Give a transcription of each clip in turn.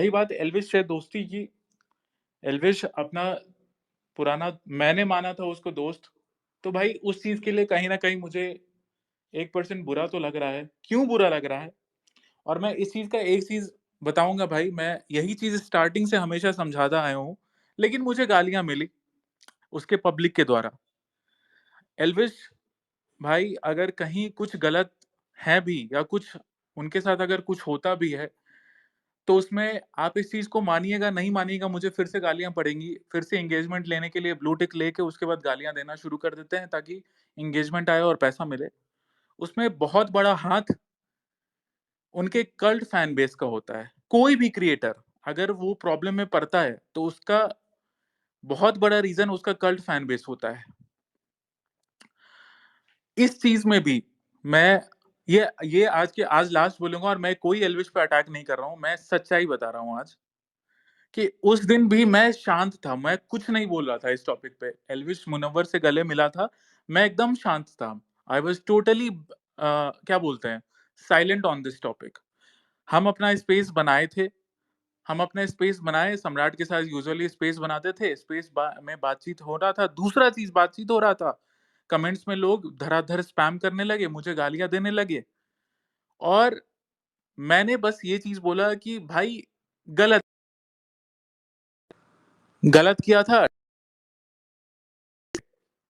रही बात एल्विश से दोस्ती की, एल्विश अपना पुराना मैंने माना था उसको दोस्त, तो भाई उस चीज़ के लिए कहीं न कहीं मुझे 1% बुरा तो लग रहा है। क्यों बुरा लग रहा है? और मैं इस चीज़ का एक चीज़ बताऊँगा भाई, मैं यही चीज़ स्टार्टिंग से हमेशा समझाता आया हूँ, लेकिन मुझे गालियाँ मिली उसके पब्लिक के द्वारा। एल्विश भाई अगर कहीं कुछ गलत है भी या कुछ उनके साथ अगर कुछ होता भी है, तो उसमें आप इस चीज़ को मानिएगा, नहीं मानिएगा, मुझे फिर से गालियाँ पड़ेंगी, फिर से एंगेजमेंट लेने के लिए ब्लू टिक लेके उसके बाद गालियाँ देना शुरू कर देते हैं ताकि एंगेजमेंट आए और पैसा मिले। उसमें बहुत बड़ा हाथ उनके कल्ट फैन बेस का होता है। कोई भी क्रिएटर अगर वो प्रॉब्लम में पड़ता है, तो उसका बहुत बड़ा रीज़न उसका कल्ट फैन बेस होता है। इस चीज़ में भी मैं ये आज लास्ट बोलूँगा और मैं कोई एल्विश पे अटैक नहीं कर रहा हूँ, मैं सच्चाई बता रहा हूँ आज। कि उस दिन भी मैं शांत था, मैं कुछ नहीं बोल रहा था इस टॉपिक पे। एल्विश मुनव्वर से गले मिला था, मैं एकदम शांत था। आई वाज़ टोटली क्या बोलते हैं, साइलेंट ऑन दिस टॉपिक। हम अपना स्पेस बनाए थे, हम अपने स्पेस बनाए, सम्राट के साथ यूजुअली स्पेस बनाते थे, स्पेस में बातचीत हो रहा था, दूसरा चीज़ बातचीत हो रहा था। कमेंट्स में लोग धड़ाधड़ स्पैम करने लगे, मुझे गालियाँ देने लगे और मैंने बस ये चीज़ बोला कि भाई गलत गलत किया था।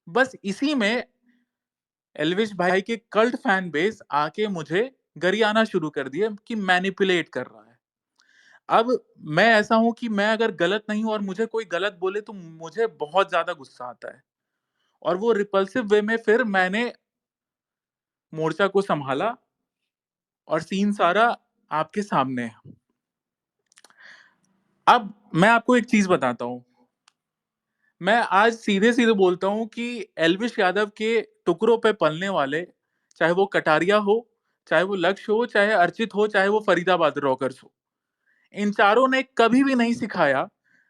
बस इसी में एल्विश भाई के कल्ट फैन बेस आके मुझे गरियाना शुरू कर दिया कि मैनिपुलेट कर रहा है। अब मैं ऐसा हूं कि मैं अगर गलत नहीं हूं और मुझे कोई गलत बोले तो मुझे बहुत ज्यादा गुस्सा आता है और वो रिपल्सिव वे में फिर मैंने मोर्चा को संभाला और सीन सारा आपके सामने है। अब मैं आपको एक चीज बताता हूं, मैं आज सीधे सीधे बोलता हूं कि एल्विश यादव के टुकड़ों पे पलने वाले, चाहे वो कटारिया हो, चाहे वो लक्ष्य हो, चाहे अर्चित हो, चाहे वो फरीदाबाद रॉकर्स हो, इन चारों ने कभी भी नहीं सिखाया।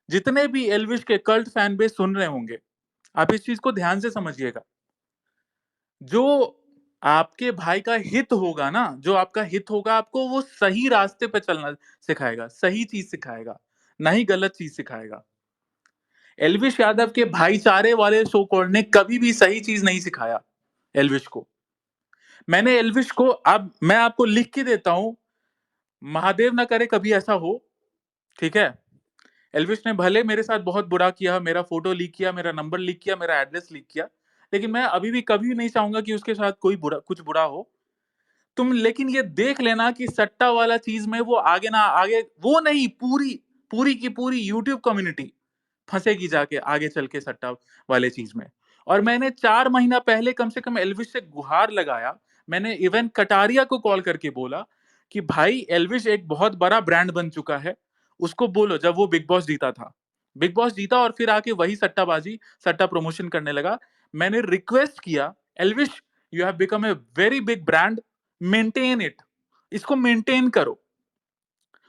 जितने भी एल्विश के कल्ट फैन बेस सुन रहे होंगे, आप इस चीज को ध्यान से समझिएगा। जो आपके भाई का हित होगा ना, जो आपका हित होगा, आपको वो सही रास्ते पे चलना सिखाएगा, सही चीज सिखाएगा, ना ही गलत चीज सिखाएगा। एल्विश यादव के भाईचारे वाले सो कॉल्ड ने कभी भी सही चीज नहीं सिखाया एल्विश को। मैंने एल्विश को, अब मैं आपको लिख के देता हूं, महादेव ना करे कभी ऐसा हो, ठीक है? एल्विश ने भले मेरे साथ बहुत बुरा किया, मेरा फोटो लीक किया, मेरा नंबर लीक किया, मेरा एड्रेस लीक किया, लेकिन मैं अभी भी कभी नहीं चाहूंगा कि उसके साथ कोई बुरा कुछ बुरा हो। तुम लेकिन ये देख लेना कि सट्टा वाला चीज में वो आगे ना आगे, वो नहीं, पूरी पूरी की पूरी यूट्यूब कम्युनिटी फंसेगी जाके आगे चल के सट्टा वाले चीज में। और मैंने 4 महीना पहले कम से कम एल्विश से गुहार लगाया, मैंने इवन कटारिया को कॉल करके बोला कि भाई एल्विश एक बहुत बड़ा ब्रांड बन चुका है, उसको बोलो। जब वो बिग बॉस जीता था, बिग बॉस जीता और फिर आके वही सट्टाबाजी, सट्टा प्रमोशन करने लगा। मैंने रिक्वेस्ट किया, Elvish you have become a very big brand, maintain it, इसको मेंटेन करो।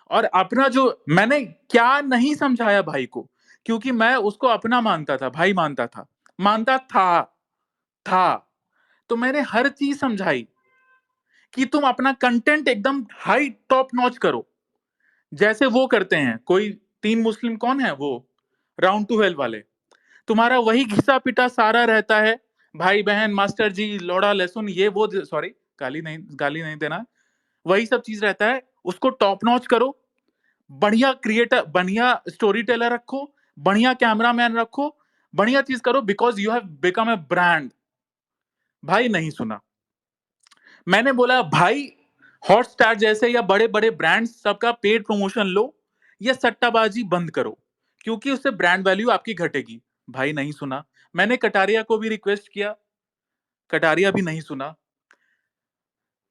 और अपना जो मैंने क्या नहीं समझाया भाई को, क्योंकि मैं उसको अपना मानता था, भाई मानता था, मानता था। तो मैंने हर चीज समझाई कि तुम अपना कंटेंट एकदम हाई टॉप नॉच करो, जैसे वो करते हैं। कोई तीन मुस्लिम कौन है वो, राउंड टू हेल वाले, तुम्हारा वही घिसा पिटा सारा रहता है, भाई बहन मास्टर जी लोड़ा लहसुन ये वो, सॉरी गाली नहीं देना, वही सब चीज रहता है। उसको टॉप नॉच करो, बढ़िया क्रिएटर, बढ़िया स्टोरी टेलर रखो, बढ़िया कैमरामैन रखो, बढ़िया चीज करो, because you have become a brand. भाई नहीं सुना। मैंने बोला भाई हॉटस्टार जैसे या बड़े बड़े ब्रांड सबका पेड प्रमोशन लो, या सट्टाबाजी बंद करो, क्योंकि उससे ब्रांड वैल्यू आपकी घटेगी। भाई नहीं सुना। मैंने कटारिया को भी रिक्वेस्ट किया, कटारिया भी नहीं सुना।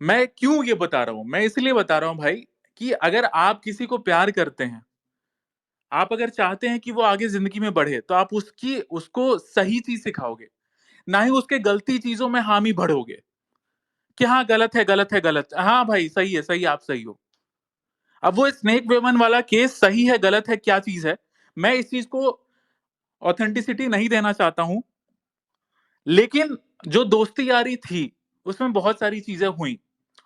मैं क्यों ये बता रहा हूं, मैं इसलिए बता रहा हूं भाई कि अगर आप किसी को प्यार करते हैं, आप अगर चाहते हैं कि वो आगे जिंदगी में बढ़े, तो आप उसको सही चीज सिखाओगे, ना ही उसके गलती चीजों में हामी भरोगे कि हाँ गलत है, गलत है, गलत, हाँ भाई सही है, सही, आप सही हो। अब वो स्नेक वेमन वाला केस सही है गलत है क्या चीज है, मैं इस चीज को ऑथेंटिसिटी नहीं देना चाहता हूं, लेकिन जो दोस्ती यारी थी उसमें बहुत सारी चीजें हुई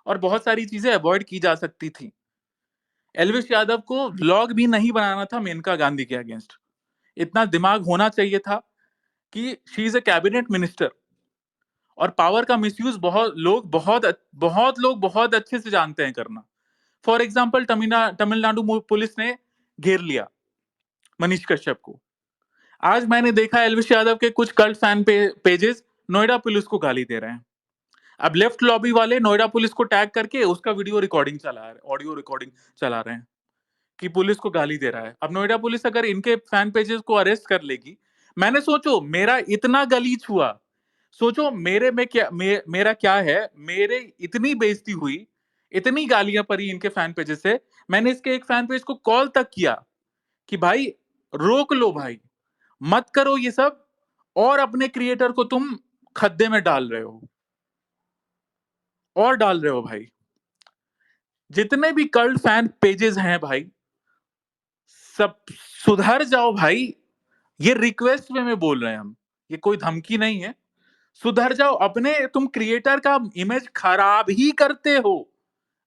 और बहुत सारी चीजें अवॉइड की जा सकती थी। एल्विश यादव को व्लॉग भी नहीं बनाना था मेनका गांधी के अगेंस्ट। इतना दिमाग होना चाहिए था कि she is a cabinet minister, और पावर का मिसयूज बहुत लोग बहुत अच्छे से जानते हैं करना। फॉर एग्जाम्पल तमिलनाडु पुलिस ने घेर लिया मनीष कश्यप को। आज मैंने देखा एल्विश यादव के कुछ cult fan pages Noida police को गाली दे रहे हैं। अब लेफ्ट लॉबी वाले नोएडा पुलिस को टैग करके उसका वीडियो रिकॉर्डिंग चला रहे, ऑडियो रिकॉर्डिंग चला रहे हैं कि पुलिस को गाली दे रहा है। अब नोएडा पुलिस अगर इनके फैन पेजेस को अरेस्ट कर लेगी, मैंने सोचो मेरा इतना गलीच हुआ, सोचो मेरे में क्या मेरा क्या है, मेरे इतनी बेइज्जती हुई, इतनी गालियां पड़ी इनके फैन पेजेस से। मैंने इसके एक फैन पेज को कॉल तक किया कि भाई रोक लो भाई, मत करो ये सब, और अपने क्रिएटर को तुम खद्दे में डाल रहे हो, और डाल रहे हो भाई। जितने भी कल्ट फैन पेजेस हैं भाई, सब सुधर जाओ भाई। ये रिक्वेस्ट में बोल रहे हैं हम, ये कोई धमकी नहीं है। सुधर जाओ, अपने तुम क्रिएटर का इमेज खराब ही करते हो,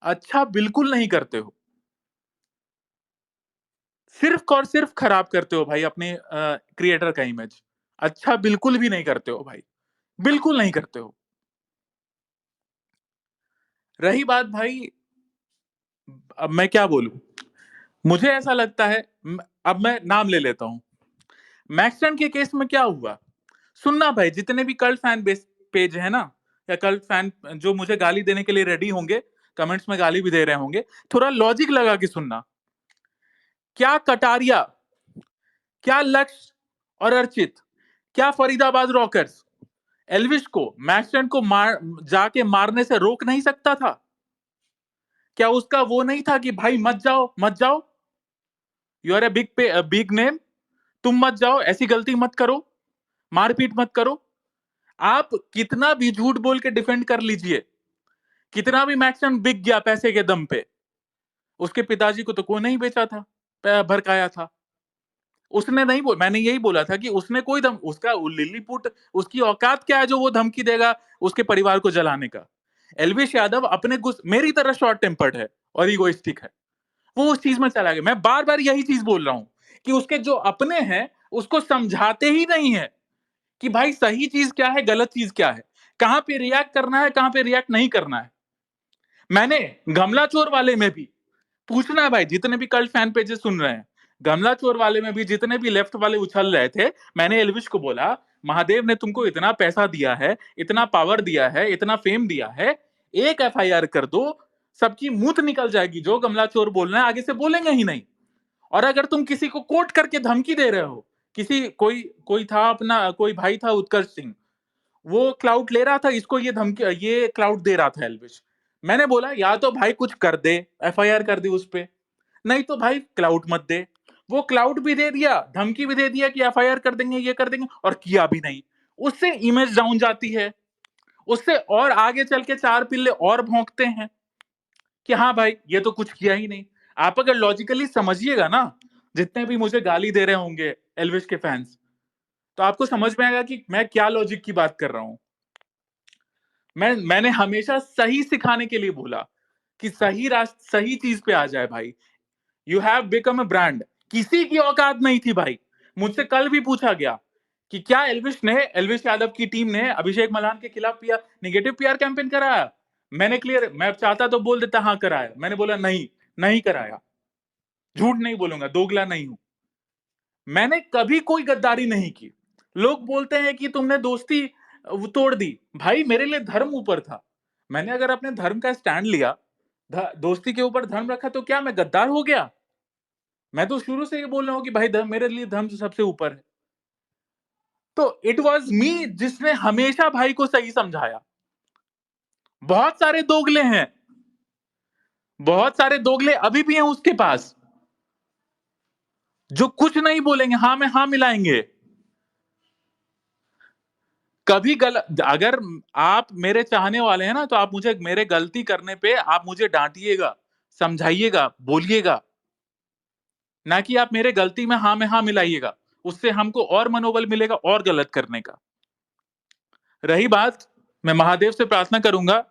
अच्छा बिल्कुल नहीं करते हो। सिर्फ और सिर्फ खराब करते हो भाई अपने क्रिएटर का इमेज, अच्छा बिल्कुल भी नहीं करते हो भाई, बिल्कुल नहीं करते हो। रही बात भाई, अब मैं क्या बोलूं, मुझे ऐसा लगता है, अब मैं नाम ले लेता हूं। मैक्सटन के केस में क्या हुआ, सुनना भाई, जितने भी कल्ट फैन बेस पेज है ना, या कल्ट फैन जो मुझे गाली देने के लिए रेडी होंगे, कमेंट्स में गाली भी दे रहे होंगे, थोड़ा लॉजिक लगा के सुनना। क्या कटारिया, क्या लक्ष्य और अर्चित, क्या फरीदाबाद रॉकर्स एल्विश को मैक्सटन को जाके मारने से रोक नहीं सकता था? क्या उसका वो नहीं था कि भाई मत जाओ मत जाओ, you are a big name, तुम मत जाओ, ऐसी गलती मत करो, मारपीट मत करो। आप कितना भी झूठ बोल के डिफेंड कर लीजिए, कितना भी मैक्सटन बिक गया पैसे के दम पे, उसके पिताजी को तो कोई नहीं बेचा था, भड़काया था उसने, नहीं मैंने यही बोला था कि उसने कोई उसका लिलीपुट, उसकी औकात क्या है जो वो धमकी देगा उसके परिवार को जलाने का। एल्विश यादव अपने मेरी तरह शॉर्ट टेम्पर्ड है और इगोइस्टिक है, वो उस चीज में चला गया। मैं बार बार यही चीज बोल रहा हूं कि उसके जो अपने हैं उसको समझाते ही नहीं है कि भाई सही चीज क्या है, गलत चीज क्या है, कहां पे रिएक्ट करना है, कहां पे रिएक्ट नहीं करना है। मैंने गमला चोर वाले में भी पूछना है भाई, जितने भी कल्ट फैन पेजेस सुन रहे हैं, गमला चोर वाले में भी जितने भी लेफ्ट वाले उछल रहे थे, मैंने एल्विश को बोला महादेव ने तुमको इतना पैसा दिया है, इतना पावर दिया है, इतना फेम दिया है, एक एफआईआर कर दो, सबकी मूत निकल जाएगी, जो गमला चोर बोल रहे हैं आगे से बोलेंगे ही नहीं। और अगर तुम किसी को कोट करके धमकी दे रहे हो, किसी कोई कोई था अपना, कोई भाई था उत्कर्ष सिंह, वो क्लाउड ले रहा था, इसको ये धमकी, ये क्लाउड दे रहा था एल्विश। मैंने बोला या तो भाई कुछ कर दे, एफआईआर कर दे उस पे, नहीं तो भाई क्लाउड मत दे। वो क्लाउड भी दे दिया, धमकी भी दे दिया कि एफआईआर कर देंगे, ये कर देंगे, और किया भी नहीं। उससे इमेज डाउन जाती है, उससे और आगे चल के चार पिल्ले और भौंकते हैं कि हाँ भाई ये तो कुछ किया ही नहीं। आप अगर लॉजिकली समझिएगा ना, जितने भी मुझे गाली दे रहे होंगे एल्विश के फैंस, तो आपको समझ में आएगा कि मैं क्या लॉजिक की बात कर रहा हूं। मैंने हमेशा सही सिखाने के लिए बोला कि सही चीज पे आ जाए भाई। You have become a brand, किसी की औकात नहीं थी भाई। मुझसे कल भी पूछा गया कि क्या एल्विश यादव की टीम ने अभिषेक मल्हान के खिलाफ निगेटिव पीआर कैंपेन कराया? मैंने क्लियर, मैं चाहता तो बोल देता हाँ कराया, मैंने बोला नहीं, नहीं कराया, झूठ नहीं बोलूंगा, दोगला नहीं हूं, मैंने कभी कोई गद्दारी नहीं की। लोग बोलते हैं कि तुमने दोस्ती तोड़ दी, भाई मेरे लिए धर्म ऊपर था, मैंने अगर अपने धर्म का स्टैंड लिया, दोस्ती के ऊपर धर्म रखा, तो क्या मैं गद्दार हो गया? मैं तो शुरू से ये बोल रहा हूं कि भाई धर्म, मेरे लिए धर्म सबसे ऊपर है। तो इट वॉज मी जिसने हमेशा भाई को सही समझाया। बहुत सारे दोगले हैं, बहुत सारे दोगले अभी भी हैं उसके पास, जो कुछ नहीं बोलेंगे, हाँ में हाँ मिलाएंगे। कभी अगर आप मेरे चाहने वाले हैं ना, तो आप मुझे मेरे गलती करने पे आप मुझे डांटिएगा, समझाइएगा, बोलिएगा, ना कि आप मेरे गलती में हाँ मिलाइएगा, उससे हमको और मनोबल मिलेगा और गलत करने का। रही बात, मैं महादेव से प्रार्थना करूंगा